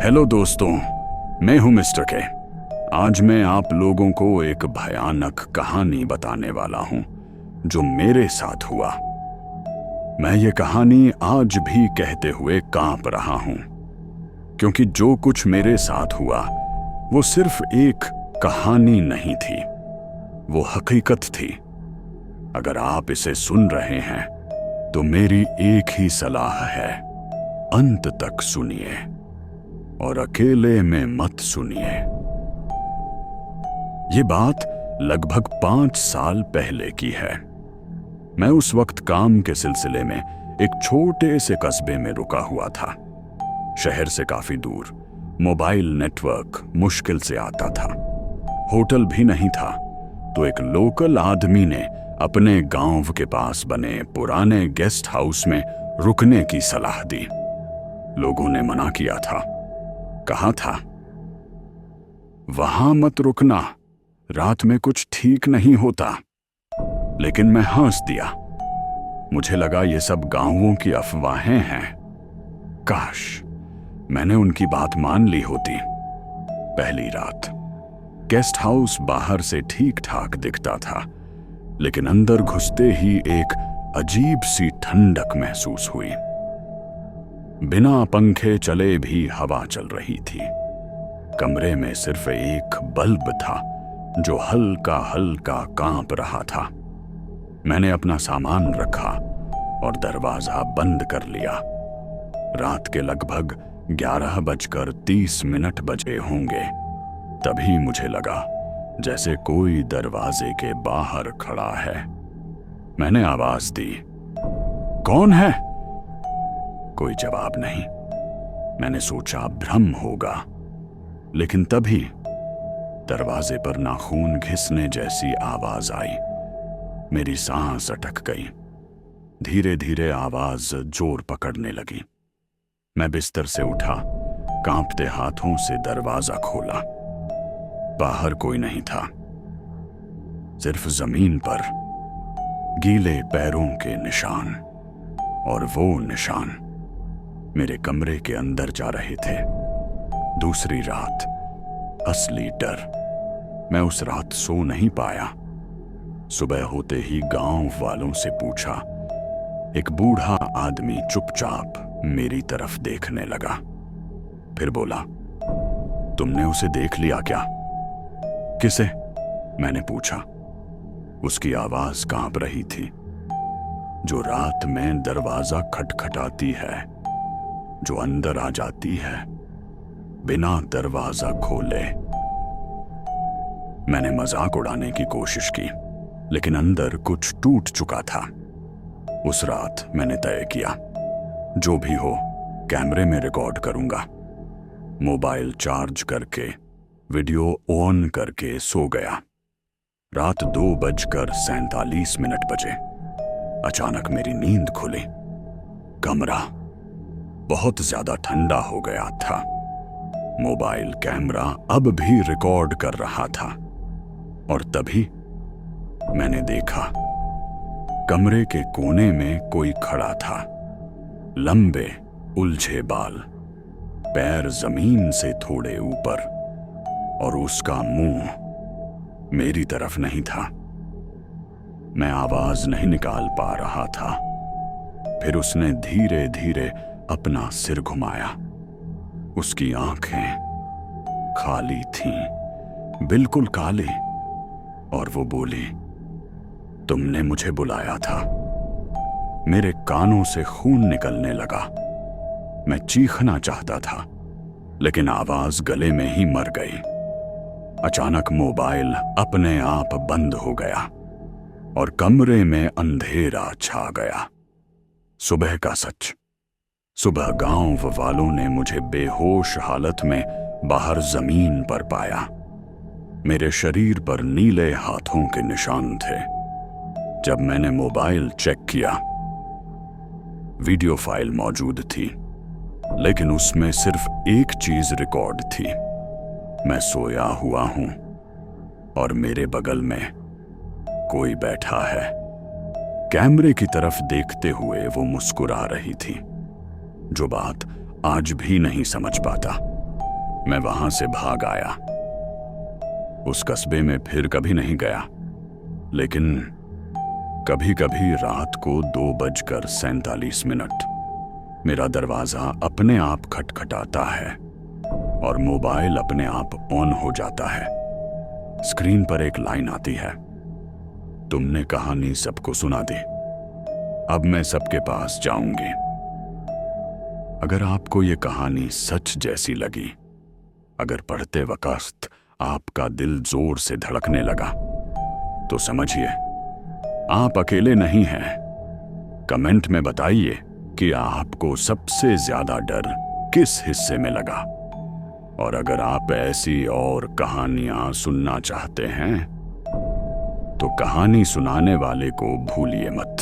Hello दोस्तों, मैं हूं मिस्टर के। आज मैं आप लोगों को एक भयानक कहानी बताने वाला हूं जो मेरे साथ हुआ। मैं ये कहानी आज भी कहते हुए कांप रहा हूं, क्योंकि जो कुछ मेरे साथ हुआ वो सिर्फ एक कहानी नहीं थी, वो हकीकत थी। अगर आप इसे सुन रहे हैं तो मेरी एक ही सलाह है, अंत तक सुनिए और अकेले में मत सुनिए। ये बात लगभग 5 साल पहले की है। मैं उस वक्त काम के सिलसिले में एक छोटे से कस्बे में रुका हुआ था, शहर से काफी दूर। मोबाइल नेटवर्क मुश्किल से आता था, होटल भी नहीं था। तो एक लोकल आदमी ने अपने गांव के पास बने पुराने गेस्ट हाउस में रुकने की सलाह दी। लोगों ने मना किया था, कहा था वहां मत रुकना, रात में कुछ ठीक नहीं होता। लेकिन मैं हंस दिया। मुझे लगा ये सब गांवों की अफवाहें हैं। काश मैंने उनकी बात मान ली होती। पहली रात गेस्ट हाउस बाहर से ठीक ठाक दिखता था, लेकिन अंदर घुसते ही एक अजीब सी ठंडक महसूस हुई। बिना पंखे चले भी हवा चल रही थी। कमरे में सिर्फ एक बल्ब था जो हल्का हल्का कांप रहा था। मैंने अपना सामान रखा और दरवाजा बंद कर लिया। रात के लगभग 11:30 बजे होंगे। तभी मुझे लगा जैसे कोई दरवाजे के बाहर खड़ा है। मैंने आवाज दी, कौन है? कोई जवाब नहीं। मैंने सोचा भ्रम होगा, लेकिन तभी दरवाजे पर नाखून घिसने जैसी आवाज आई। मेरी सांस अटक गई। धीरे धीरे आवाज जोर पकड़ने लगी। मैं बिस्तर से उठा, कांपते हाथों से दरवाजा खोला। बाहर कोई नहीं था, सिर्फ जमीन पर गीले पैरों के निशान, और वो निशान मेरे कमरे के अंदर जा रहे थे। दूसरी रात, असली डर। मैं उस रात सो नहीं पाया। सुबह होते ही गांव वालों से पूछा। एक बूढ़ा आदमी चुपचाप मेरी तरफ देखने लगा, फिर बोला, तुमने उसे देख लिया क्या? किसे? मैंने पूछा। उसकी आवाज कांप रही थी। जो रात में दरवाजा खटखटाती है, जो अंदर आ जाती है बिना दरवाजा खोले। मैंने मजाक उड़ाने की कोशिश की, लेकिन अंदर कुछ टूट चुका था। उस रात मैंने तय किया, जो भी हो कैमरे में रिकॉर्ड करूंगा। मोबाइल चार्ज करके वीडियो ऑन करके सो गया। रात 2:47 बजे अचानक मेरी नींद खुली। कमरा बहुत ज्यादा ठंडा हो गया था। मोबाइल कैमरा अब भी रिकॉर्ड कर रहा था, और तभी मैंने देखा कमरे के कोने में कोई खड़ा था। लंबे उलझे बाल, पैर जमीन से थोड़े ऊपर, और उसका मुंह मेरी तरफ नहीं था। मैं आवाज नहीं निकाल पा रहा था। फिर उसने धीरे धीरे अपना सिर घुमाया। उसकी आंखें खाली थीं, बिल्कुल काली, और वो बोली, तुमने मुझे बुलाया था। मेरे कानों से खून निकलने लगा। मैं चीखना चाहता था, लेकिन आवाज गले में ही मर गई। अचानक मोबाइल अपने आप बंद हो गया और कमरे में अंधेरा छा गया। सुबह का सच। सुबह गांव वालों ने मुझे बेहोश हालत में बाहर जमीन पर पाया। मेरे शरीर पर नीले हाथों के निशान थे। जब मैंने मोबाइल चेक किया, वीडियो फाइल मौजूद थी, लेकिन उसमें सिर्फ एक चीज रिकॉर्ड थी। मैं सोया हुआ हूं और मेरे बगल में कोई बैठा है। कैमरे की तरफ देखते हुए वो मुस्कुरा रही थी, जो बात आज भी नहीं समझ पाता। मैं वहां से भाग आया। उस कस्बे में फिर कभी नहीं गया, लेकिन कभी कभी रात को 2:47 मेरा दरवाजा अपने आप खटखटाता है और मोबाइल अपने आप ऑन हो जाता है। स्क्रीन पर एक लाइन आती है, तुमने कहानी सबको सुना दी, अब मैं सबके पास जाऊंगी। अगर आपको ये कहानी सच जैसी लगी, अगर पढ़ते वक्त आपका दिल जोर से धड़कने लगा, तो समझिए आप अकेले नहीं हैं। कमेंट में बताइए कि आपको सबसे ज्यादा डर किस हिस्से में लगा। और अगर आप ऐसी और कहानियां सुनना चाहते हैं तो कहानी सुनाने वाले को भूलिए मत।